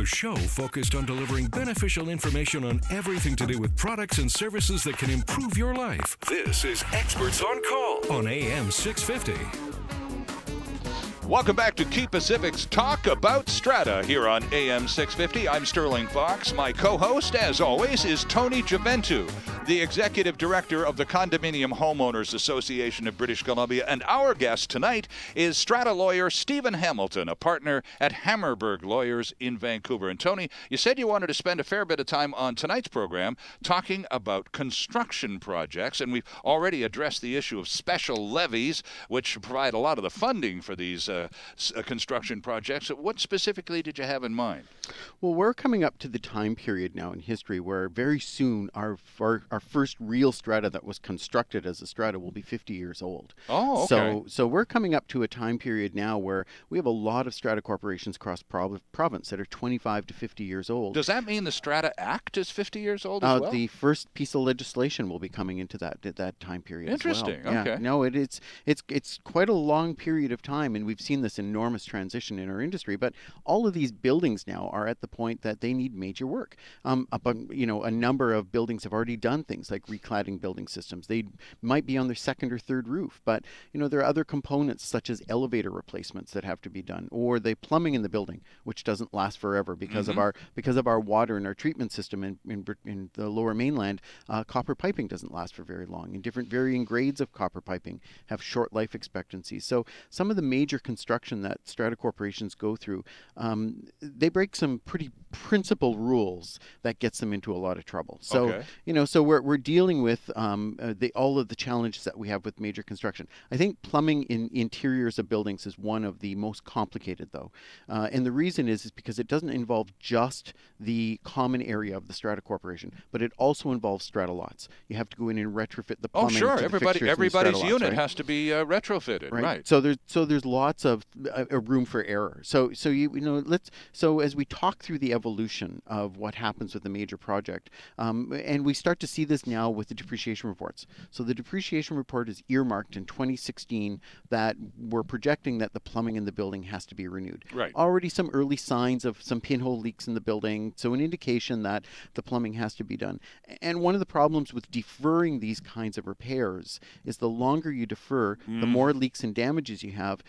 The show focused on delivering beneficial information on everything to do with products and services that can improve your life. This is Experts on Call on AM 650. Welcome back to Key Pacific's Talk About Strata here on AM 650. I'm Sterling Fox. My co-host, as always, is Tony Giventu, the Executive Director of the Condominium Homeowners Association of British Columbia. And our guest tonight is Strata lawyer Stephen Hamilton, a partner at Hammerberg Lawyers in Vancouver. And Tony, you said you wanted to spend a fair bit of time on tonight's program talking about construction projects, and we've already addressed the issue of special levies, which provide a lot of the funding for these construction projects. What specifically did you have in mind? Well, we're coming up to the time period now in history where very soon our first real strata that was constructed as a strata will be 50 years old. Oh, okay. So we're coming up to a time period now where we have a lot of strata corporations across province that are 25 to 50 years old. Does that mean the Strata Act is 50 years old as well? The first piece of legislation will be coming into that time period. Interesting. As well. Okay. Yeah. No, it's quite a long period of time, and we've seen this enormous transition in our industry. But all of these buildings now are at the point that they need major work. A number of buildings have already done things like recladding building systems. They might be on their second or third roof, but there are other components such as elevator replacements that have to be done, or the plumbing in the building, which doesn't last forever because of our water and our treatment system in the Lower Mainland. Copper piping doesn't last for very long, and different varying grades of copper piping have short life expectancies. So some of the major construction that strata corporations go through, they break some pretty principal rules that gets them into a lot of trouble. So so we're dealing with all of the challenges that we have with major construction. I think plumbing in interiors of buildings is one of the most complicated, though, and the reason is because it doesn't involve just the common area of the strata corporation, but it also involves strata lots. You have to go in and retrofit the plumbing. Oh, sure. To Everybody's lots, unit right? has to be retrofitted, right? So there's lots of room for error. So as we talk through the evolution of what happens with a major project, and we start to see this now with the depreciation reports. So the depreciation report is earmarked in 2016 that we're projecting that the plumbing in the building has to be renewed. Right. Already some early signs of some pinhole leaks in the building, so an indication that the plumbing has to be done. And one of the problems with deferring these kinds of repairs is the longer you defer, the more leaks and damages you have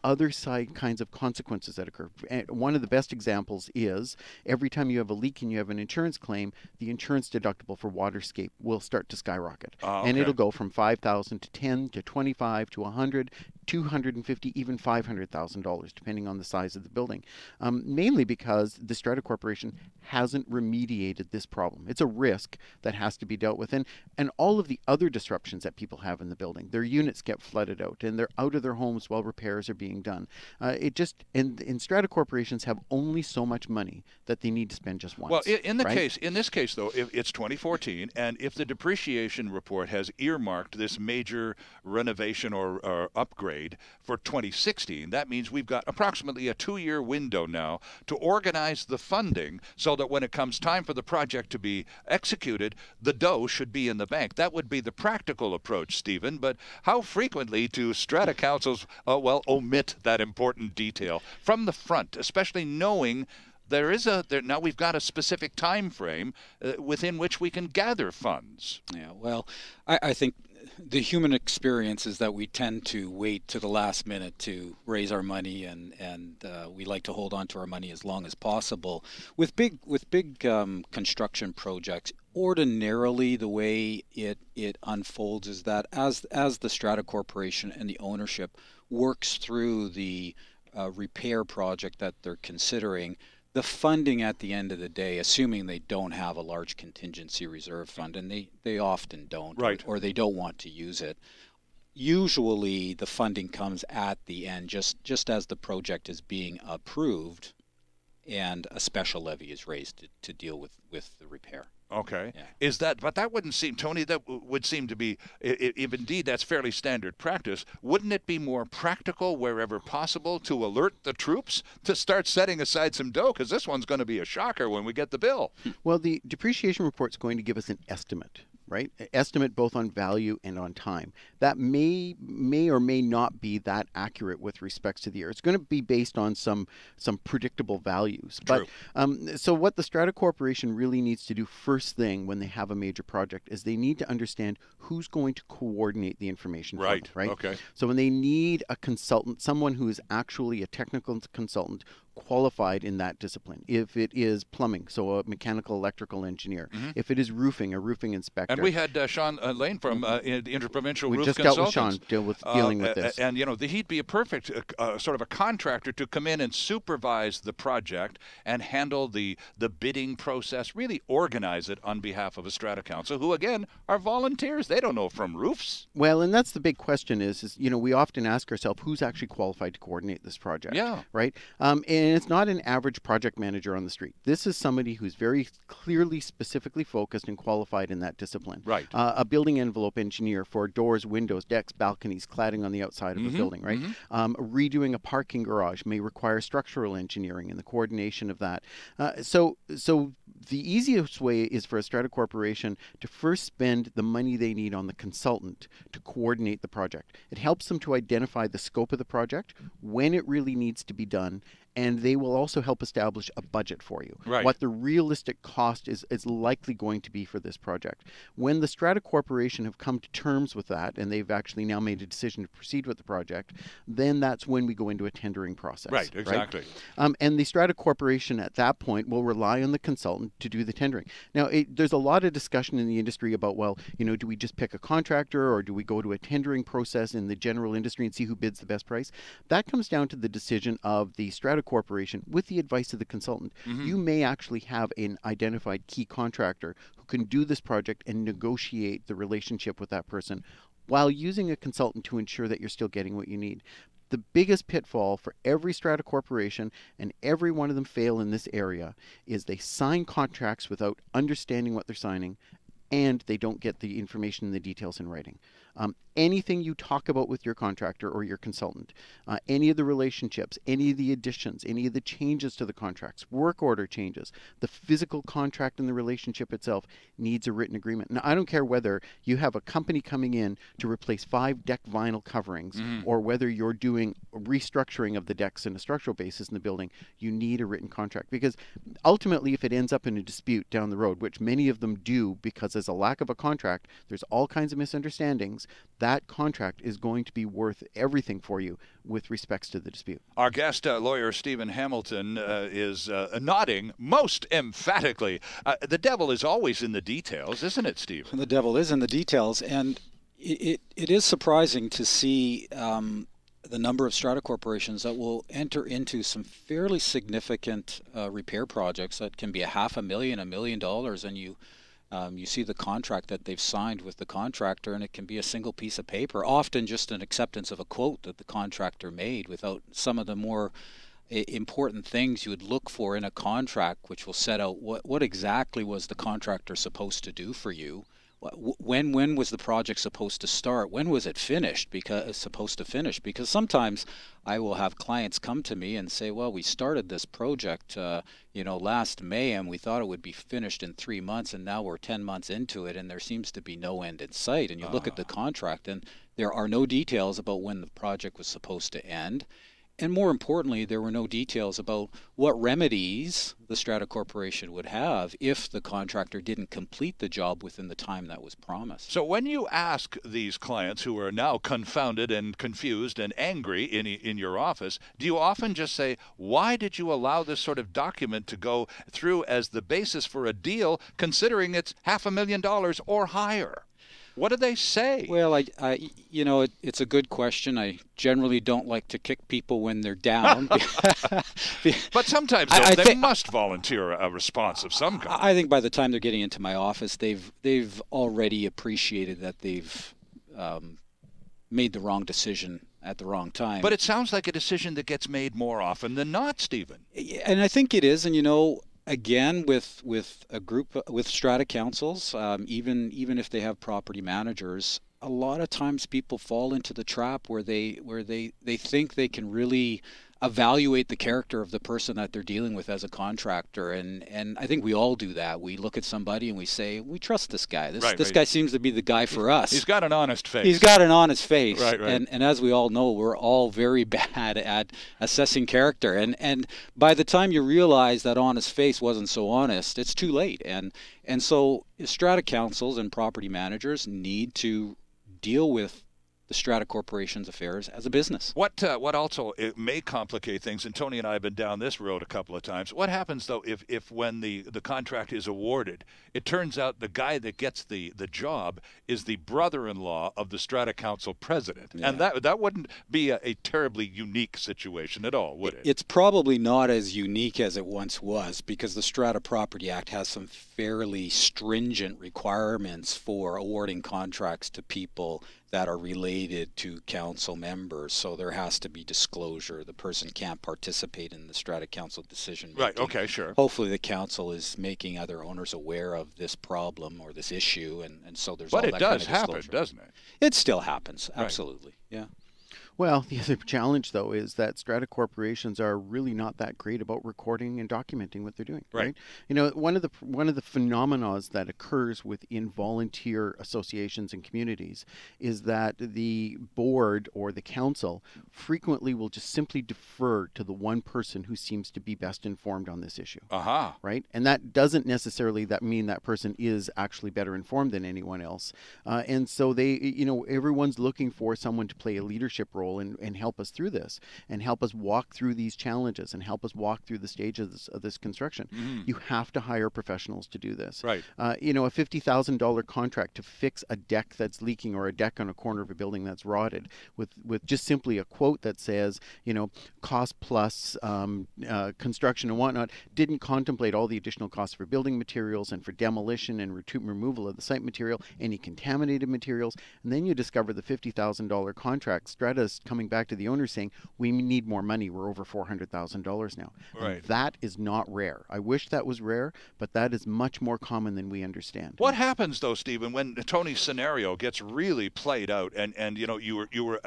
other kinds of consequences that occur. And one of the best examples is every time you have a leak and you have an insurance claim, the insurance deductible for waterscape will start to skyrocket. And it'll go from $5,000 to $10,000 to $25,000 to $100,000, $250,000, even $500,000, depending on the size of the building. Mainly because the Strata Corporation hasn't remediated this problem. It's a risk that has to be dealt with. And all of the other disruptions that people have in the building, their units get flooded out and they're out of their homes while repairs are being done. And Strata corporations have only so much money that they need to spend just once. Well, in this case, though, if it's 2014, and if the depreciation report has earmarked this major renovation or upgrade for 2016, that means we've got approximately a 2-year window now to organize the funding so that when it comes time for the project to be executed, the dough should be in the bank. That would be the practical approach, Stephen. But how frequently do strata councils, omit that important detail from the front, especially knowing now we've got a specific time frame within which we can gather funds? Yeah, well, I think the human experience is that we tend to wait to the last minute to raise our money, and we like to hold on to our money as long as possible. With big construction projects, ordinarily the way it unfolds is that as the Strata Corporation and the ownership works through the repair project that they're considering, the funding at the end of the day, assuming they don't have a large contingency reserve fund, and they often don't, right, or they don't want to use it, usually the funding comes at the end, just as the project is being approved, and a special levy is raised to deal with the repair. Okay. Yeah. But that wouldn't seem, Tony, that would seem to be, if indeed that's fairly standard practice, wouldn't it be more practical wherever possible to alert the troops to start setting aside some dough? Because this one's going to be a shocker when we get the bill. Well, the depreciation report's going to give us an estimate, right? Estimate both on value and on time. That may or may not be that accurate with respects to the year. It's going to be based on some predictable values. True. But so what the Strata Corporation really needs to do first thing when they have a major project is they need to understand who's going to coordinate the information for them, right? Okay. So when they need a consultant, someone who is actually a technical consultant qualified in that discipline. If it is plumbing, so a mechanical electrical engineer. If it is roofing, a roofing inspector. And we had Sean Lane from the Interprovincial we Roof just Consultants. dealt with Sean dealing with this. And he'd be a perfect sort of a contractor to come in and supervise the project and handle the bidding process, really organize it on behalf of a Strata Council, who again are volunteers. They don't know from roofs. Well, and that's the big question is we often ask ourselves who's actually qualified to coordinate this project. Yeah. Right. And it's not an average project manager on the street. This is somebody who's very clearly, specifically focused and qualified in that discipline. Right. A building envelope engineer for doors, windows, decks, balconies, cladding on the outside of a building, right? Redoing a parking garage may require structural engineering and the coordination of that. So the easiest way is for a Strata Corporation to first spend the money they need on the consultant to coordinate the project. It helps them to identify the scope of the project, when it really needs to be done, and they will also help establish a budget for you. Right. What the realistic cost is likely going to be for this project. When the Strata Corporation have come to terms with that, and they've actually now made a decision to proceed with the project, then that's when we go into a tendering process. Right, exactly. And the Strata Corporation at that point will rely on the consultant to do the tendering. Now, there's a lot of discussion in the industry about, well, do we just pick a contractor or do we go to a tendering process in the general industry and see who bids the best price? That comes down to the decision of the Strata Corporation with the advice of the consultant. You may actually have an identified key contractor who can do this project and negotiate the relationship with that person while using a consultant to ensure that you're still getting what you need. The biggest pitfall for every Strata Corporation, and every one of them fail in this area, is they sign contracts without understanding what they're signing, and they don't get the information and the details in writing. Anything you talk about with your contractor or your consultant, any of the relationships, any of the additions, any of the changes to the contracts, work order changes, the physical contract and the relationship itself needs a written agreement. Now, I don't care whether you have a company coming in to replace 5 deck vinyl coverings or whether you're doing restructuring of the decks on a structural basis in the building, you need a written contract, because ultimately if it ends up in a dispute down the road, which many of them do because there's a lack of a contract, there's all kinds of misunderstandings, that contract is going to be worth everything for you with respects to the dispute. Our guest, lawyer Stephen Hamilton, is nodding most emphatically. The devil is always in the details, isn't it, Steve? The devil is in the details, and it is surprising to see the number of Strata corporations that will enter into some fairly significant repair projects that can be $500,000, $1 million, and you see the contract that they've signed with the contractor, and it can be a single piece of paper, often just an acceptance of a quote that the contractor made without some of the more important things you would look for in a contract, which will set out what exactly was the contractor supposed to do for you. When was the project supposed to start? When was it finished? Because sometimes I will have clients come to me and say, well, we started this project last May, and we thought it would be finished in 3 months, and now we're 10 months into it, and there seems to be no end in sight. And you look at the contract, and there are no details about when the project was supposed to end. And more importantly, there were no details about what remedies the Strata Corporation would have if the contractor didn't complete the job within the time that was promised. So when you ask these clients who are now confounded and confused and angry in your office, do you often just say, why did you allow this sort of document to go through as the basis for a deal, considering it's $500,000 or higher? What do they say? Well, it's a good question. I generally don't like to kick people when they're down. But sometimes they must volunteer a response of some kind. I think by the time they're getting into my office, they've already appreciated that they've made the wrong decision at the wrong time. But it sounds like a decision that gets made more often than not, Stephen. And I think it is, and again, with a group, with strata councils, even if they have property managers, a lot of times people fall into the trap where they think they can really evaluate the character of the person that they're dealing with as a contractor, and I think we all do that. We look at somebody and we say, we trust this guy. This guy seems to be the guy for us. He's got an honest face. He's got an honest face. Right. And as we all know, we're all very bad at assessing character. And by the time you realize that honest face wasn't so honest, it's too late. And so strata councils and property managers need to deal with the Strata Corporation's affairs as a business. What also it may complicate things, and Tony and I have been down this road a couple of times. What happens though if when the contract is awarded, it turns out the guy that gets the job is the brother-in-law of the Strata Council president, and that wouldn't be a terribly unique situation at all, would it? It's probably not as unique as it once was, because the Strata Property Act has some fairly stringent requirements for awarding contracts to people that are related to council members. So there has to be disclosure. The person can't participate in the Strata Council decision making. Right, okay, sure. Hopefully the council is making other owners aware of this problem or this issue, and so there's all that kind of disclosure. But it does happen, doesn't it? It still happens, absolutely, yeah. Well, the other challenge, though, is that strata corporations are really not that great about recording and documenting what they're doing. Right. You know, one of the phenomena that occurs within volunteer associations and communities is that the board or the council frequently will just simply defer to the one person who seems to be best informed on this issue. Right. And that doesn't necessarily mean that person is actually better informed than anyone else. And so everyone's looking for someone to play a leadership role and help us through this, and help us walk through these challenges, and help us walk through the stages of this construction. You have to hire professionals to do this. Right. A $50,000 contract to fix a deck that's leaking or a deck on a corner of a building that's rotted with just simply a quote that says, cost plus construction and whatnot, didn't contemplate all the additional costs for building materials and for demolition and removal of the site material, any contaminated materials. And then you discover the $50,000 contract. Strata's coming back to the owner saying, we need more money. We're over $400,000 now. Right. And that is not rare. I wish that was rare, but that is much more common than we understand. What happens though, Stephen, when Tony's scenario gets really played out, and you were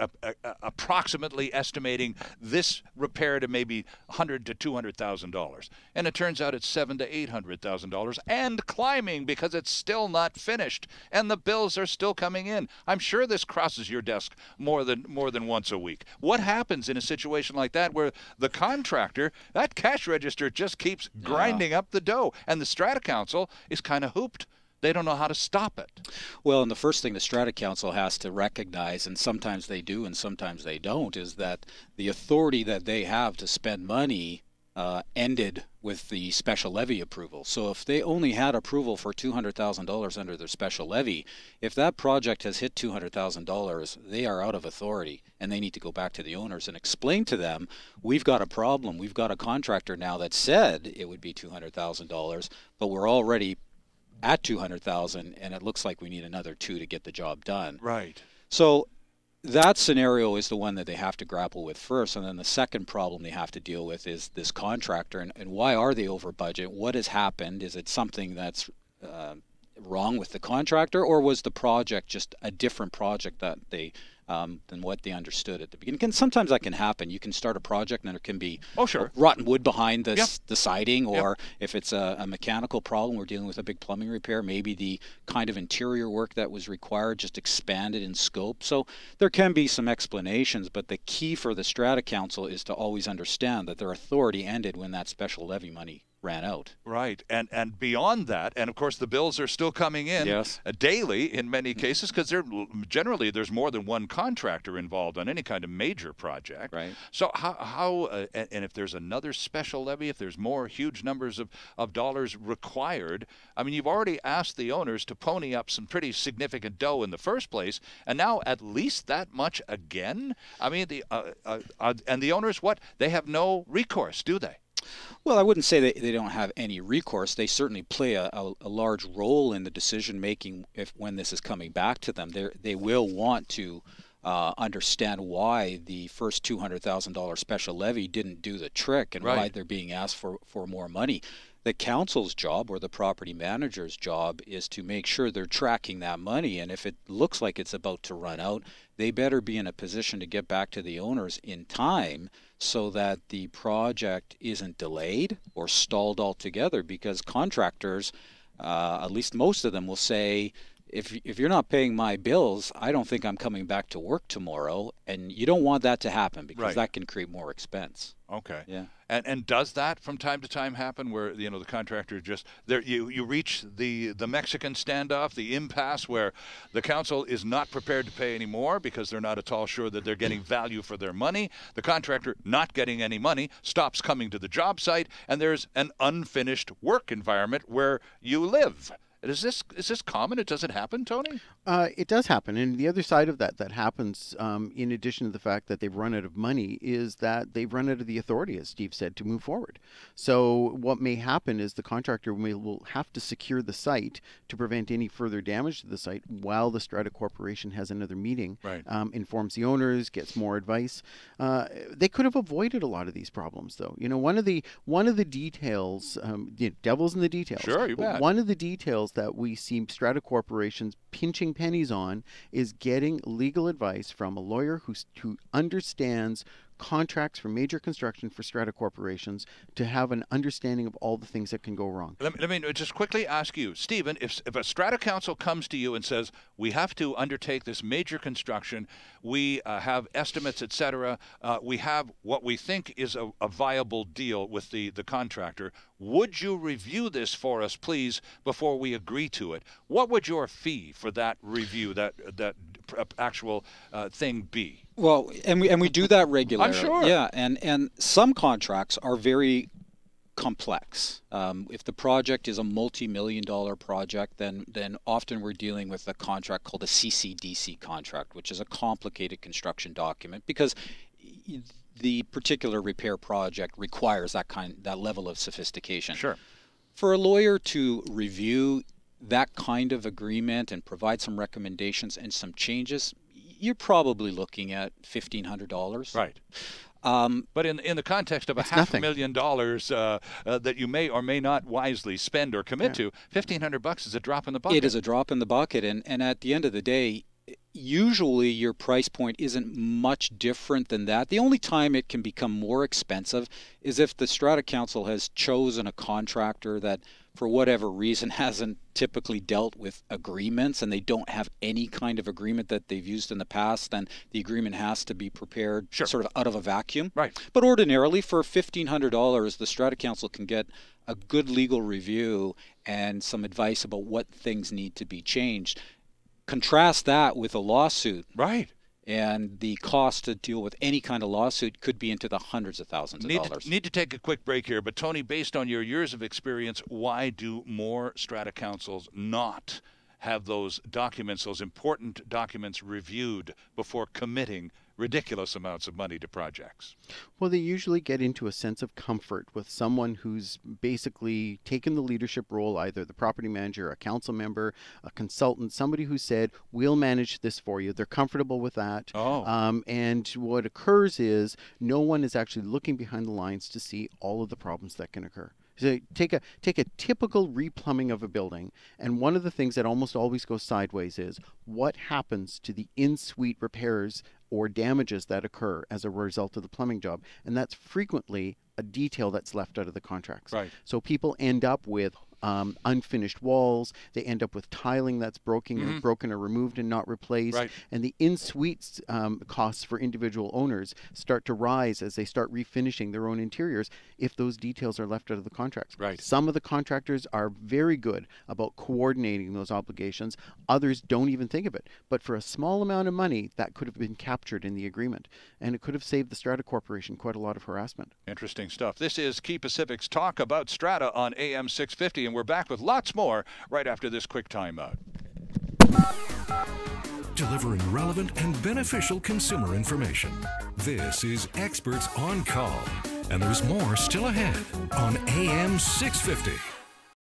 approximately estimating this repair to maybe $100,000 to $200,000, and it turns out it's $700,000 to $800,000 and climbing because it's still not finished, and the bills are still coming in. I'm sure this crosses your desk more than once a week. What happens in a situation like that where the contractor, that cash register just keeps grinding up the dough, and the Strata Council is kind of hooped? They don't know how to stop it. Well, and the first thing the Strata Council has to recognize, and sometimes they do and sometimes they don't, is that the authority that they have to spend money ended with the special levy approval. So if they only had approval for $200,000 under their special levy, if that project has hit $200,000, they are out of authority, and they need to go back to the owners and explain to them, we've got a problem. We've got a contractor now that said it would be $200,000, but we're already at $200,000, and it looks like we need another $2 to get the job done. Right. So that scenario is the one that they have to grapple with first, and then the second problem they have to deal with is this contractor, and why are they over budget? What has happened? Is it something that's wrong with the contractor, or was the project just a different project that they than what they understood at the beginning? And sometimes that can happen. You can start a project and there can be rotten wood behind the siding, or if it's a mechanical problem, we're dealing with a big plumbing repair, maybe the kind of interior work that was required just expanded in scope. So there can be some explanations, but the key for the Strata Council is to always understand that their authority ended when that special levy money ran out. Right. And beyond that, and of course the bills are still coming in daily in many cases, because generally there's more than one contractor involved on any kind of major project. Right. So how and if there's another special levy, if there's more huge numbers of dollars required, I mean, you've already asked the owners to pony up some pretty significant dough in the first place, and now at least that much again? I mean, and the owners, what? They have no recourse, do they? Well, I wouldn't say they don't have any recourse. They certainly play a large role in the decision making when this is coming back to them. They will want to understand why the first $200,000 special levy didn't do the trick, and why they're being asked for more money. The council's job or the property manager's job is to make sure they're tracking that money. And if it looks like it's about to run out, they better be in a position to get back to the owners in time so that the project isn't delayed or stalled altogether, because contractors, at least most of them, will say, if you're not paying my bills, I don't think I'm coming back to work tomorrow. And you don't want that to happen, because that can create more expense. Okay. Yeah. And does that from time to time happen where, you know, the contractor just there, you reach the Mexican standoff, the impasse where the council is not prepared to pay anymore because they're not at all sure that they're getting value for their money. The contractor, not getting any money, stops coming to the job site, and there's an unfinished work environment where you live. Is this common? Does it happen, Tony? It does happen. And the other side of that happens, in addition to the fact that they've run out of money, is that they've run out of the authority, as Steve said, to move forward. So what may happen is the contractor will have to secure the site to prevent any further damage to the site while the Strata Corporation has another meeting, informs the owners, gets more advice. They could have avoided a lot of these problems, though. You know, one of the details, devil's in the details. Sure, you bet. One of the details that we see Strata corporations pinching pennies on is getting legal advice from a lawyer who understands contracts for major construction for Strata corporations, to have an understanding of all the things that can go wrong. Let me just quickly ask you, Stephen, if a Strata council comes to you and says, we have to undertake this major construction, we have estimates, etc., we have what we think is a viable deal with the contractor, would you review this for us, please, before we agree to it? What would your fee for that review, that actual thing be? Well, and we do that regularly. I'm sure. Yeah, and some contracts are very complex. If the project is a multi-million-dollar project, then often we're dealing with a contract called a CCDC contract, which is a complicated construction document, because the particular repair project requires that level of sophistication. Sure. For a lawyer to review that kind of agreement and provide some recommendations and some changes, you're probably looking at $1,500. Right. But in the context of $500,000 that you may or may not wisely spend or commit to, $1,500 is a drop in the bucket. It is a drop in the bucket, and at the end of the day, usually your price point isn't much different than that. The only time it can become more expensive is if the Strata Council has chosen a contractor that, for whatever reason, hasn't typically dealt with agreements, and they don't have any kind of agreement that they've used in the past, then the agreement has to be prepared sort of out of a vacuum. Right. But ordinarily, for $1,500, the Strata Council can get a good legal review and some advice about what things need to be changed. Contrast that with a lawsuit. Right. And the cost to deal with any kind of lawsuit could be into the hundreds of thousands of dollars. Need to take a quick break here, but Tony, based on your years of experience, why do more Strata councils not have those documents, those important documents, reviewed before committing ridiculous amounts of money to projects? Well, they usually get into a sense of comfort with someone who's basically taken the leadership role, either the property manager, a council member, a consultant, somebody who said, we'll manage this for you. They're comfortable with that. And what occurs is no one is actually looking behind the lines to see all of the problems that can occur. So take a typical replumbing of a building, and one of the things that almost always goes sideways is what happens to the in-suite repairs or damages that occur as a result of the plumbing job, and that's frequently a detail that's left out of the contracts. Right. So people end up with unfinished walls. They end up with tiling that's broken or removed and not replaced. Right. And the in-suite costs for individual owners start to rise as they start refinishing their own interiors if those details are left out of the contracts. Right. Some of the contractors are very good about coordinating those obligations. Others don't even think of it. But for a small amount of money, that could have been captured in the agreement. And it could have saved the Strata Corporation quite a lot of harassment. Interesting stuff. This is Key Pacific's Talk About Strata on AM 650, and we're back with lots more right after this quick timeout. Delivering relevant and beneficial consumer information. This is Experts on Call, and there's more still ahead on AM 650.